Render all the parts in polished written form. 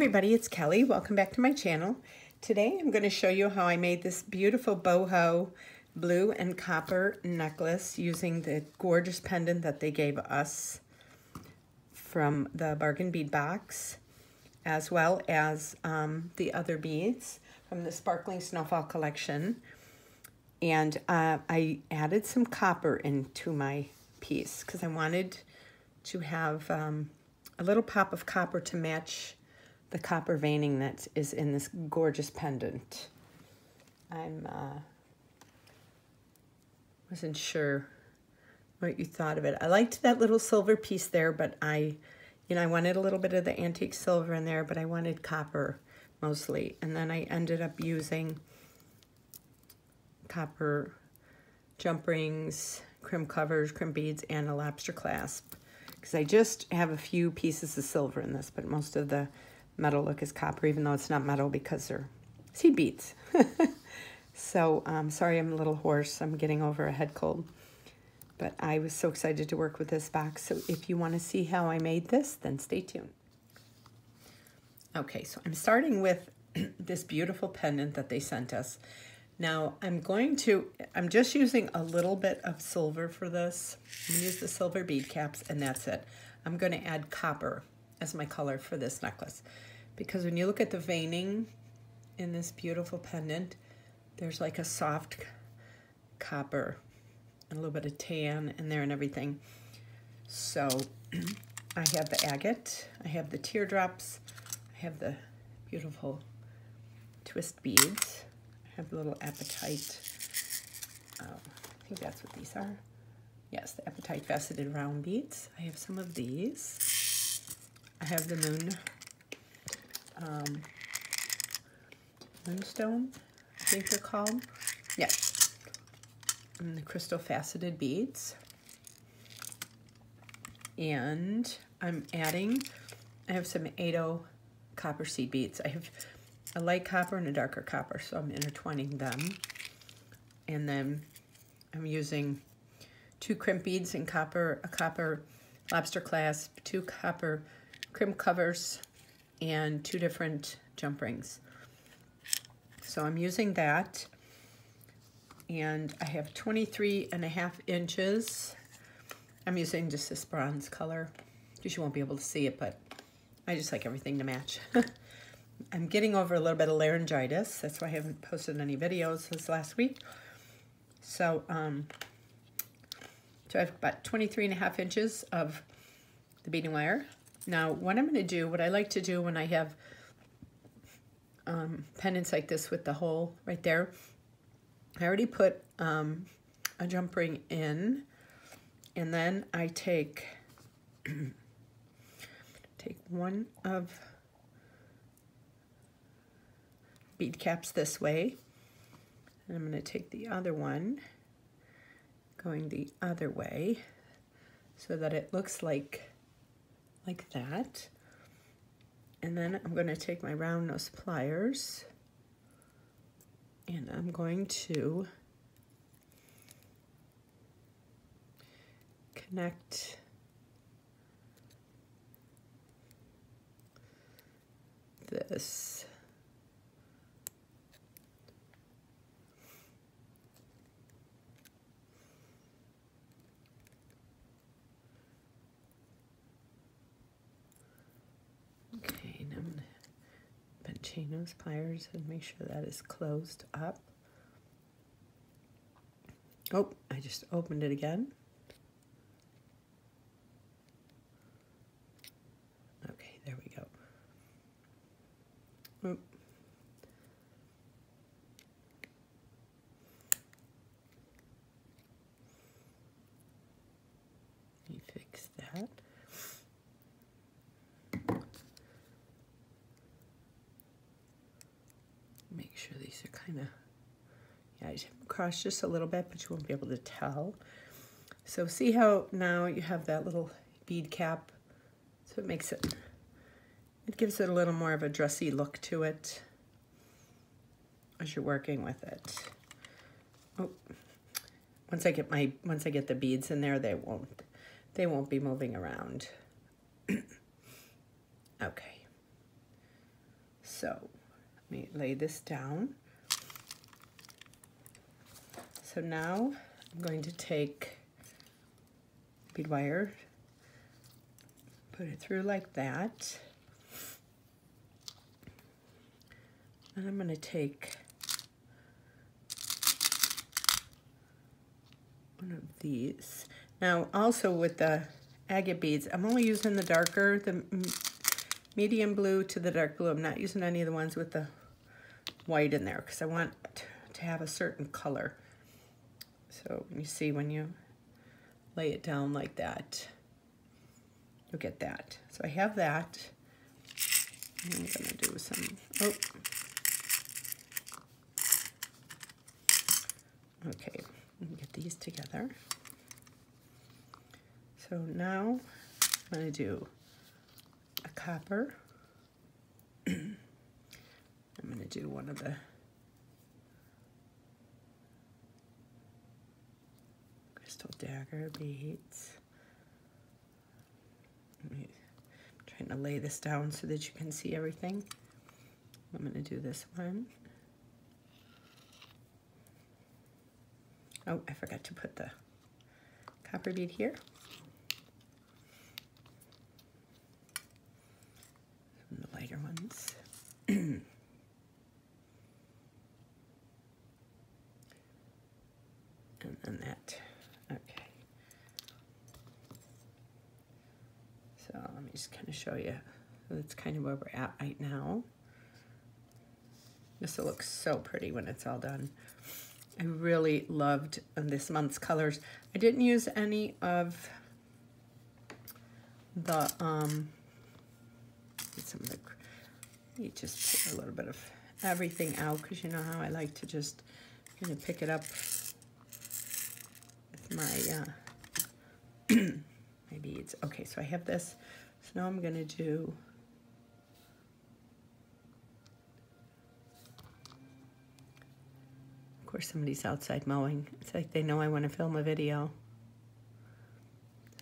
everybody, it's Kelly. Welcome back to my channel. Today I'm going to show you how I made this beautiful boho blue and copper necklace using the gorgeous pendant that they gave us from the bargain bead box, as well as the other beads from the Sparkling Snowfall collection. And I added some copper into my piece because I wanted to have a little pop of copper to match the copper veining that is in this gorgeous pendant. Wasn't sure what you thought of it. I liked that little silver piece there, but I wanted a little bit of the antique silver in there, but I wanted copper mostly. And then I ended up using copper jump rings, crimp covers, crimp beads, and a lobster clasp. Because I just have a few pieces of silver in this, but most of the metal look is copper, even though it's not metal because they're seed beads. So, sorry I'm a little hoarse. I'm getting over a head cold. But I was so excited to work with this box. So if you want to see how I made this, then stay tuned. Okay, so I'm starting with this beautiful pendant that they sent us. Now, I'm just using a little bit of silver for this. I'm going to use the silver bead caps, and that's it. I'm going to add copper as my color for this necklace. Because when you look at the veining in this beautiful pendant, there's like a soft copper and a little bit of tan in there and everything. So I have the agate, I have the teardrops, I have the beautiful twist beads. I have the little apatite. I think that's what these are. Yes, the apatite faceted round beads. I have some of these. I have the moonstone, I think they're called. Yes. And the crystal faceted beads. And I have some 80 copper seed beads. I have a light copper and a darker copper, so I'm intertwining them. And then I'm using 2 crimp beads in copper, a copper lobster clasp, 2 copper crimp covers, and 2 different jump rings. So I'm using that. And I have 23.5 inches. I'm using just this bronze color, because you won't be able to see it, but I just like everything to match. I'm getting over a little bit of laryngitis. That's why I haven't posted any videos this last week. So, so I have about 23.5 inches of the beading wire. Now, what I'm going to do, what I like to do when I have pendants like this with the hole right there, I already put a jump ring in, and then I take one of bead caps this way, and I'm going to take the other one going the other way so that it looks like that. And then I'm going to take my round nose pliers and I'm going to connect this chain nose pliers and make sure that is closed up. Oh, I just opened it again. Okay, there we go. Oop. Let me fix that. Make sure these are kind of, yeah, I just have them crossed just a little bit, but you won't be able to tell. So see how now you have that little bead cap? So it makes it gives it a little more of a dressy look to it as you're working with it. Oh, once I get the beads in there, they won't be moving around. Okay. So let me lay this down. So now I'm going to take bead wire, put it through like that. And I'm going to take one of these. Now also with the agate beads, I'm only using the darker, the medium blue to the dark blue. I'm not using any of the ones with the white in there because I want to have a certain color. So you see when you lay it down like that, you'll get that. So I have that. And I'm going to do some, okay, let me get these together. So now I'm going to do a copper. I'm going to do one of the crystal dagger beads. I'm trying to lay this down so that you can see everything. I'm going to do this one. Oh, I forgot to put the copper bead here. Some of the lighter ones. And then that. Okay. So let me just kind of show you. That's kind of where we're at right now. This will look so pretty when it's all done. I really loved this month's colors. I didn't use any of the, some of the, you just put a little bit of everything out because you know how I like to just kind of pick it up with my, my beads. Okay, so I have this. So now I'm gonna do of course, somebody's outside mowing. It's like they know I want to film a video.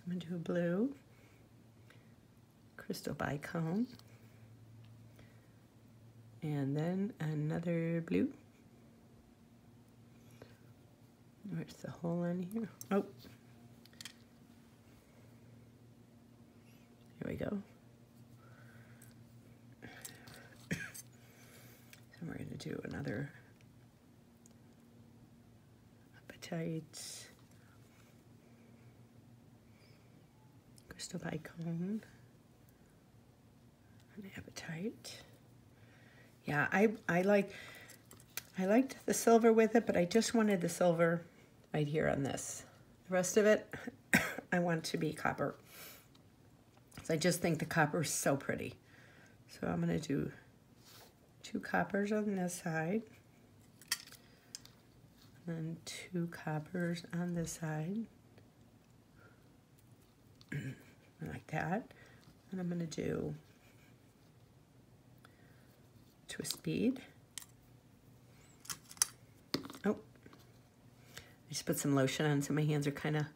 I'm going to do a blue, crystal bicone, and then another blue. Where's the hole in here? Oh, here we go. So we're going to do another Apatite, crystal bicone, and Apatite. Yeah, I liked the silver with it, but I just wanted the silver right here on this. The rest of it, I want to be copper. So I just think the copper is so pretty. So I'm going to do 2 coppers on this side. And 2 coppers on this side, like that. And I'm going to do twist bead. Oh, I just put some lotion on, so my hands are kind of.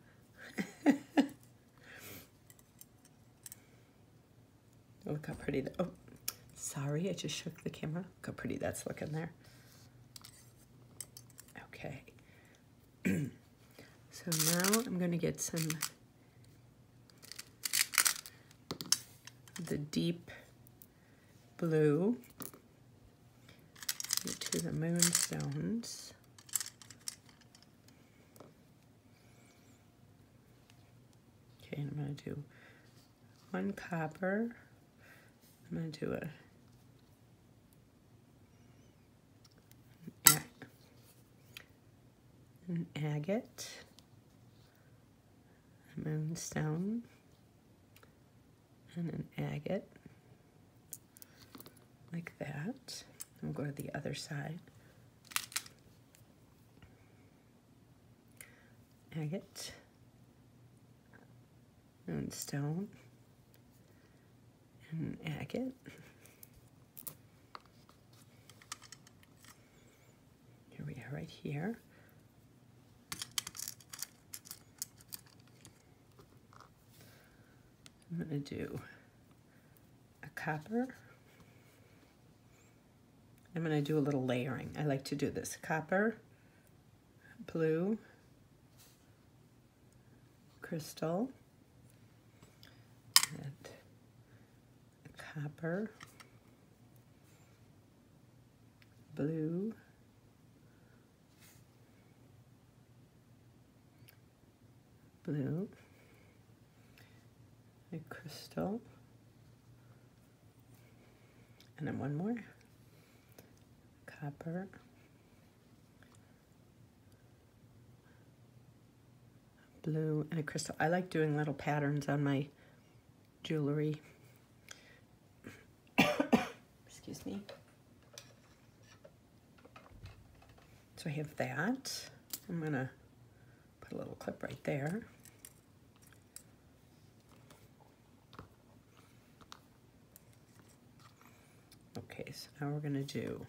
Look how pretty that. Oh, sorry, I just shook the camera. Look how pretty that's looking there. Okay, so now I'm going to get some of the deep blue to the moonstones. Okay, and I'm going to do 1 copper. I'm going to do an agate, a moonstone, and an agate, like that. We'll go to the other side. Agate, moonstone, and an agate. Here we are right here. I'm going to do a copper, I'm going to do a little layering. I like to do this. Copper, blue, crystal, and copper, blue, blue, a crystal, and then one more, copper, blue, and a crystal. I like doing little patterns on my jewelry. Excuse me. So I have that. I'm gonna put a little clip right there. Okay, so now we're gonna do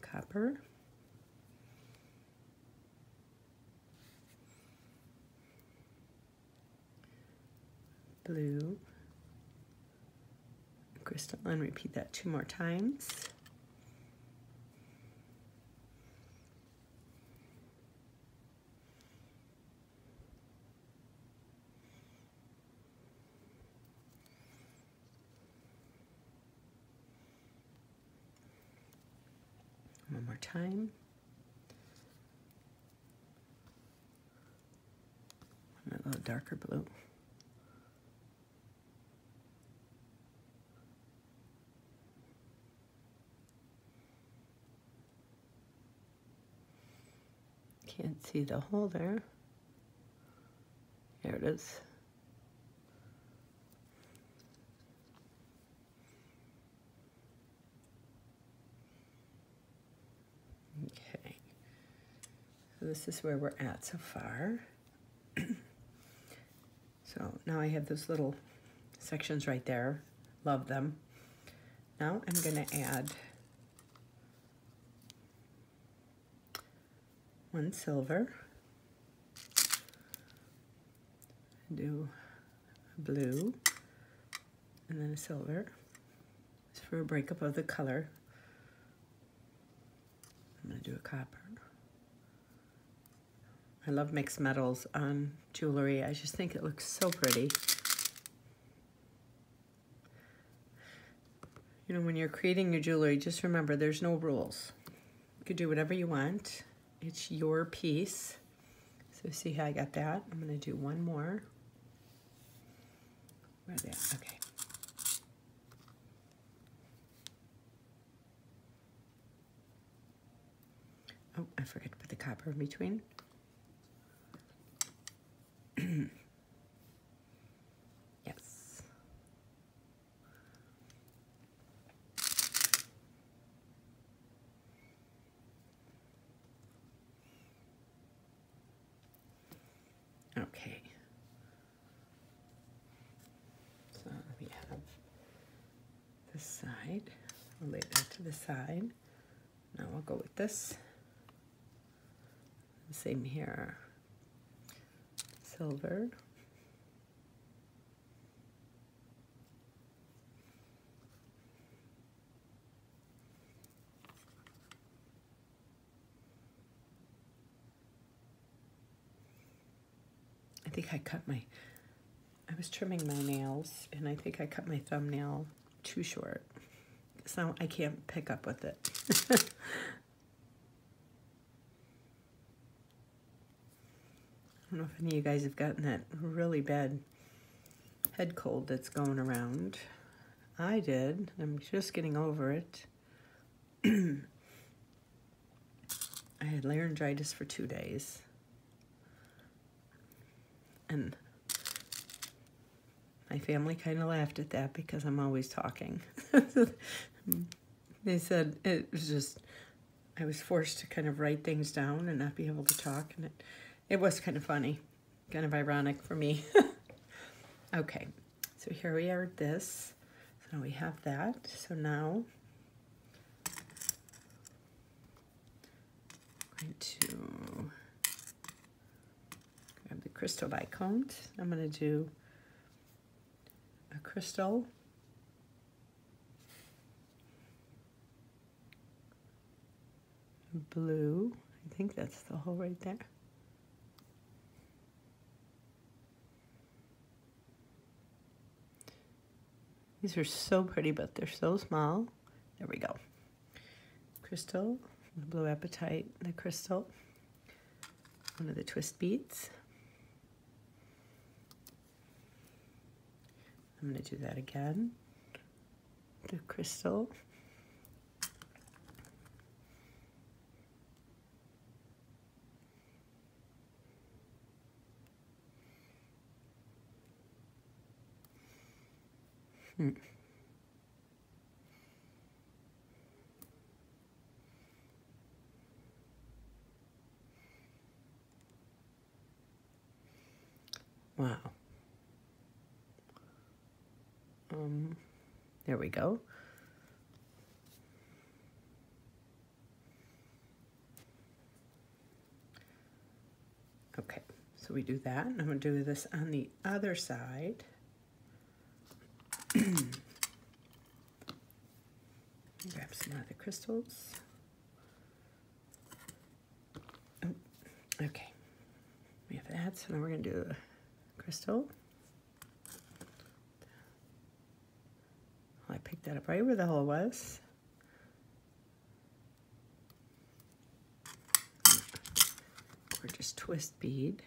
copper, blue, crystal, and repeat that 2 more times. One more time. And a little darker blue. Can't see the hole there. There it is. Okay. So this is where we're at so far. So now I have those little sections right there. Love them. Now I'm going to add 1 silver, do a blue, and then a silver. It's for a breakup of the color. I'm going to do a copper. I love mixed metals on jewelry. I just think it looks so pretty. You know, when you're creating your jewelry, just remember there's no rules. You could do whatever you want. It's your piece. So see how I got that? I'm going to do 1 more. Where's that? Okay. Oh, I forgot to put the copper in between. Yes. Okay. So we have this side. I'll lay that to the side. Now I'll go with this. Same here. Silver. I think I was trimming my nails, and I think I cut my thumbnail too short. So I can't pick up with it. I don't know if any of you guys have gotten that really bad head cold that's going around. I did. I'm just getting over it. I had laryngitis for 2 days. And my family kind of laughed at that because I'm always talking. They said it was just, I was forced to kind of write things down and not be able to talk. And it was kind of funny, kind of ironic for me. Okay, so here we are at this. So we have that. So now I'm going to grab the crystal bicone. I'm going to do a crystal, blue. I think that's the hole right there. These are so pretty, but they're so small. There we go. Crystal, the blue apatite, the crystal, one of the twist beads. I'm going to do that again. The crystal. Wow. There we go. Okay, so we do that, and I'm going to do this on the other side. Grab some of the crystals. Oh, okay, we have that, so now we're going to do a crystal. I picked that up right where the hole was. Gorgeous twist bead.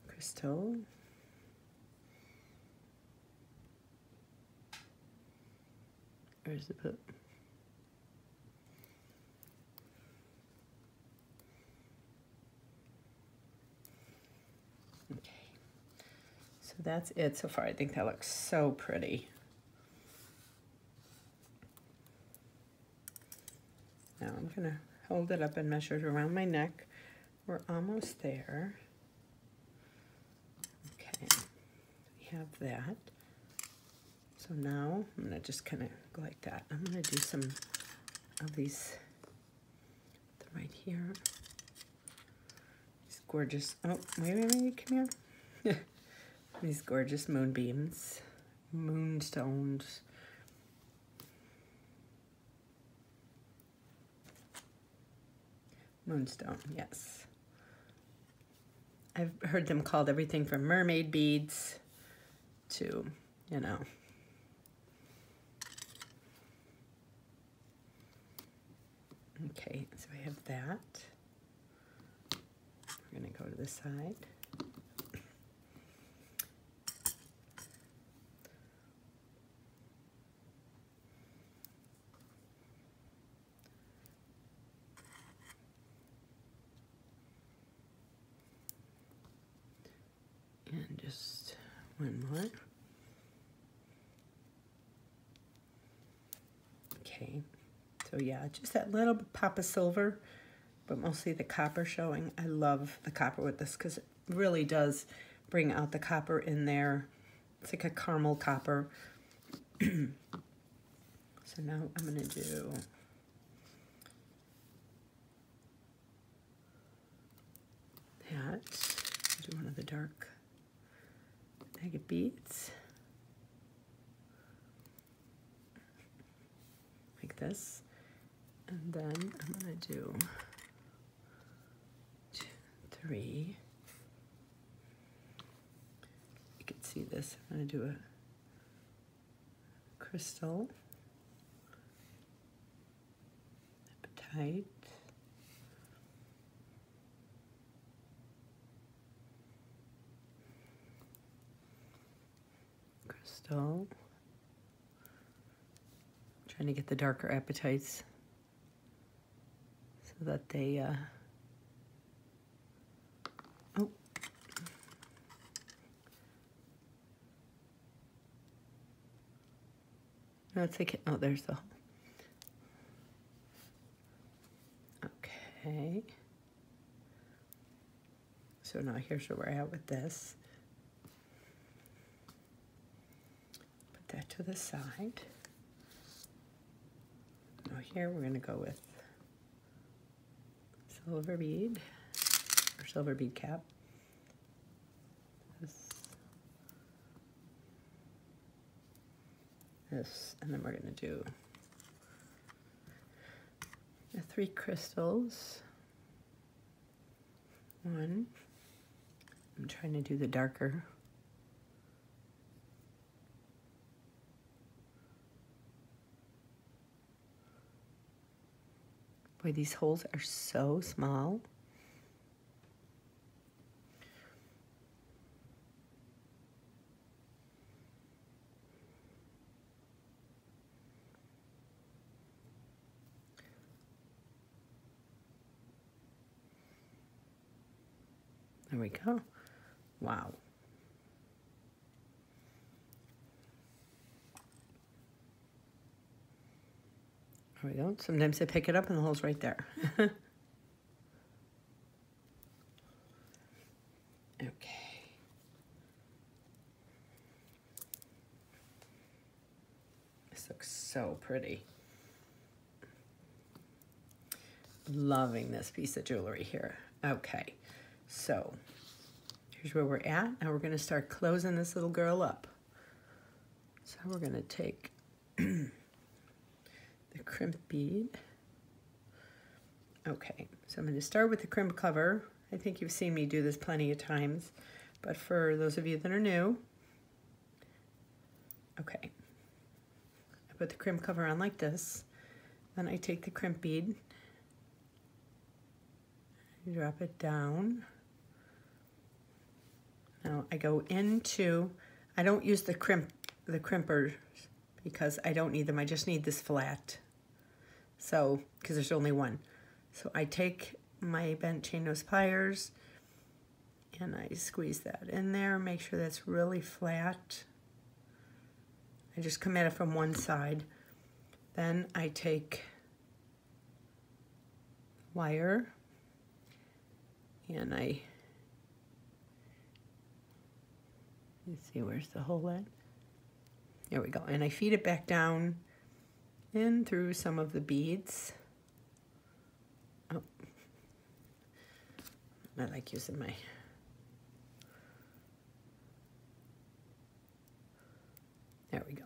Crystal. Where's the book? Okay, so that's it so far. I think that looks so pretty. Now I'm gonna hold it up and measure it around my neck. We're almost there. Okay, we have that. So now I'm gonna just kind of go like that. I'm gonna do some of these right here. These gorgeous, oh, wait, come here. These gorgeous moonbeams, moonstones. Moonstone, yes. I've heard them called everything from mermaid beads to, you know. Okay, so I have that. We're going to go to the side. And just one more. Okay, so yeah, just that little pop of silver, but mostly the copper showing. I love the copper with this because it really does bring out the copper in there. It's like a caramel copper. So now I'm going to do that. Do one of the dark agate beads. Like this. And then I'm going to do 2, 3. You can see this. I'm going to do a crystal, apatite, crystal. Trying to get the darker apatites so that they oh, no, it's like, oh, there's the, okay. So now here's where we're at with this. Put that to the side. Now here we're going to go with silver bead, or silver bead cap. This. this, and then we're going to do the 3 crystals. 1. I'm trying to do the darker. Boy, these holes are so small. There we go. Wow. There we go. Sometimes I pick it up and the hole's right there. Okay. This looks so pretty. Loving this piece of jewelry here. Okay. So here's where we're at. Now we're going to start closing this little girl up. So we're going to take the crimp bead. Okay, so I'm going to start with the crimp cover. I think you've seen me do this plenty of times, but for those of you that are new, okay, I put the crimp cover on like this. Then I take the crimp bead, drop it down. Now I go into, I don't use the crimpers because I don't need them. I just need this flat. So, because there's only one. So I take my bent chain nose pliers and I squeeze that in there, make sure that's really flat. I just come at it from one side. Then I take wire and let's see, where's the hole at? There we go. And I feed it back down in through some of the beads. Oh, I like using my... There we go.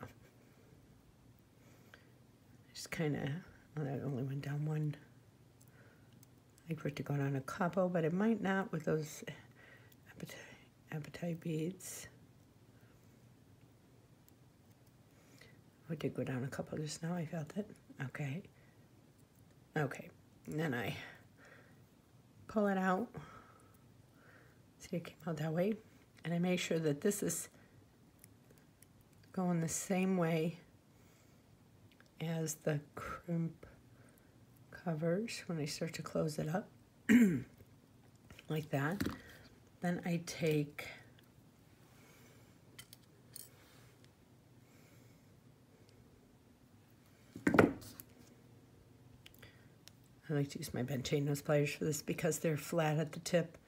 Just kind of, well, that only went down one. I like for it to go down a couple, but it might not with those Apatite beads. Oh, it did go down a couple just now, I felt it. Okay. Okay, and then I pull it out. See, it came out that way. And I make sure that this is going the same way as the crimp covers when I start to close it up. Like that. Then I take I like to use my bent chain nose pliers for this because they're flat at the tip.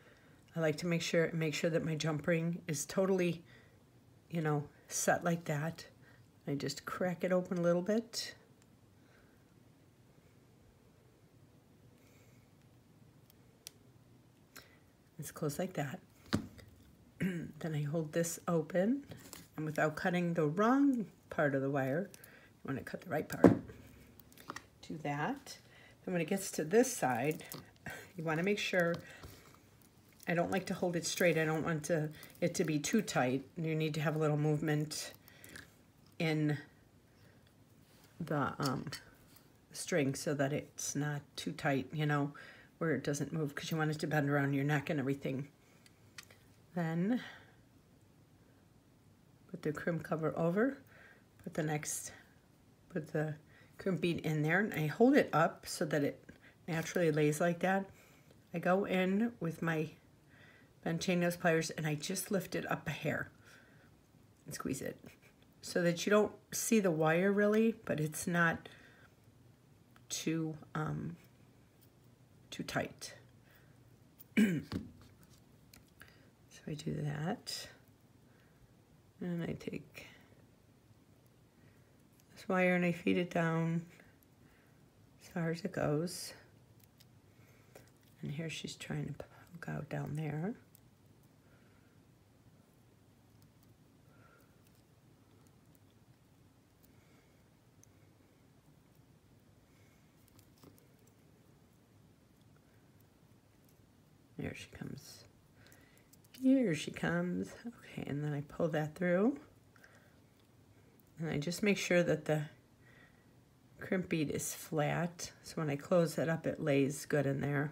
I like to make sure that my jump ring is totally, you know, set like that. I just crack it open a little bit. It's closed like that. Then I hold this open, and without cutting the wrong part of the wire, you want to cut the right part. Do that. And when it gets to this side, you want to make sure, I don't like to hold it straight. I don't want it to be too tight. You need to have a little movement in the string so that it's not too tight, you know, where it doesn't move, because you want it to bend around your neck and everything. Then put the crimp cover over, put the crimp bead in there, and I hold it up so that it naturally lays like that. I go in with my bent chain nose pliers and I just lift it up a hair and squeeze it so that you don't see the wire really, but it's not too tight. So I do that, and I take this wire and I feed it down as far as it goes. And here she's trying to poke out down there. she comes. Here she comes. Okay, and then I pull that through. And I just make sure that the crimp bead is flat, so when I close it up, it lays good in there.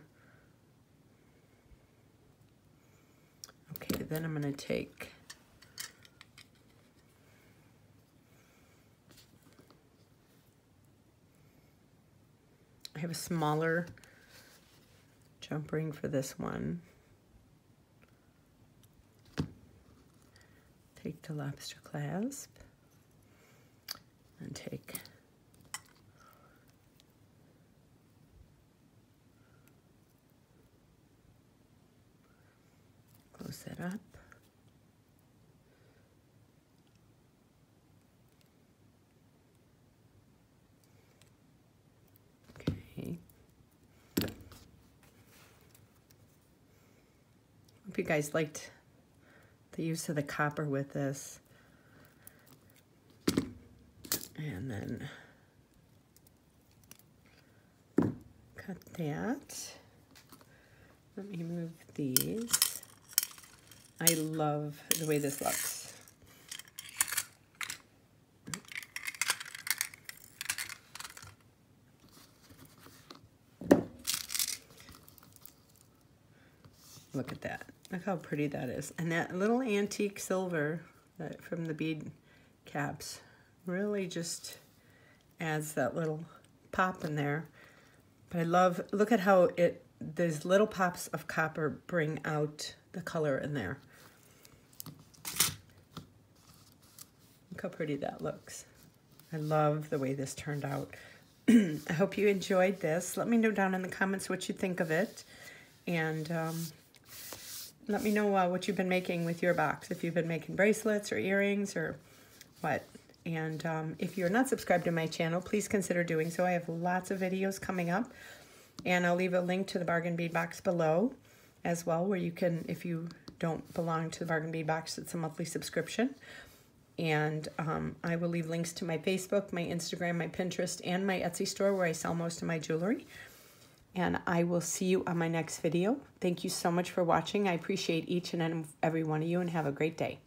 Okay, then I'm going to take I have a smaller jump ring for this one. Take the lobster clasp and take close that up. Okay. Hope you guys liked the use of the copper with this. And then cut that. Let me move these. I love the way this looks. Look at that. Look how pretty that is. And that little antique silver from the bead caps really just adds that little pop in there. But I love, look at how these little pops of copper bring out the color in there. Look how pretty that looks. I love the way this turned out. I hope you enjoyed this. Let me know down in the comments what you think of it. And let me know what you've been making with your box. If you've been making bracelets or earrings or what. And if you're not subscribed to my channel, please consider doing so. I have lots of videos coming up. And I'll leave a link to the bargain bead box below as well, where you can, if you don't belong to the bargain bead box, it's a monthly subscription. And I will leave links to my Facebook, my Instagram, my Pinterest, and my Etsy store where I sell most of my jewelry. And I will see you on my next video. Thank you so much for watching. I appreciate each and every one of you, and have a great day.